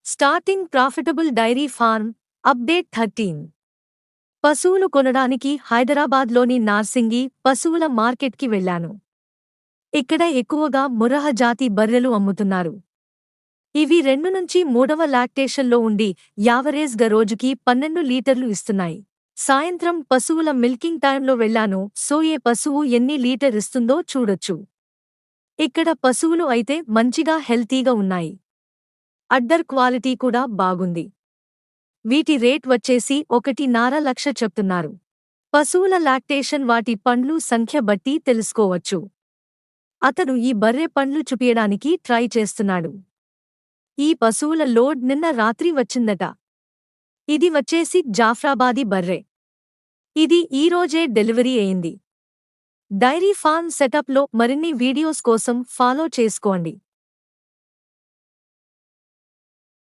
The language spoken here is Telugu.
Starting profitable dairy farm update 13. పశువులు కొనడానికి హైదరాబాద్లోని నార్సింగి పశువుల మార్కెట్కి వెళ్లాను. ఇక్కడ ఎక్కువగా ముర్రాహ జాతి బర్రెలు అమ్ముతున్నారు. ఇవి 2 నుంచి 3వ లాక్టేషన్లో ఉండి యావరేజ్గా రోజుకి 12 లీటర్లు ఇస్తున్నాయి. సాయంత్రం పశువుల మిల్కింగ్ టైంలో వెళ్లాను. సో ఏ పశువు ఎన్ని లీటర్ ఇస్తుందో చూడొచ్చు. ఇక్కడ పశువులు అయితే మంచిగా హెల్తీగా ఉన్నాయి. అడ్డర్ క్వాలిటీ కూడా బాగుంది. వీటి రేట్ వచ్చేసి 1.5 లక్ష చెప్తున్నారు. పశువుల లాక్టేషన్ వాటి పండ్లు సంఖ్య బట్టి తెలుసుకోవచ్చు. అతను ఈ బర్రె పండ్లు చూపియడానికి ట్రై చేస్తున్నాడు. ఈ పశువుల లోడ్ నిన్న రాత్రి వచ్చిందట. ఇది వచ్చేసి జాఫ్రాబాదీ బర్రె. ఇది ఈరోజే డెలివరీ అయింది. డైరీ ఫార్మ్ సెటప్లో మరిన్ని వీడియోస్ కోసం ఫాలో చేసుకోండి.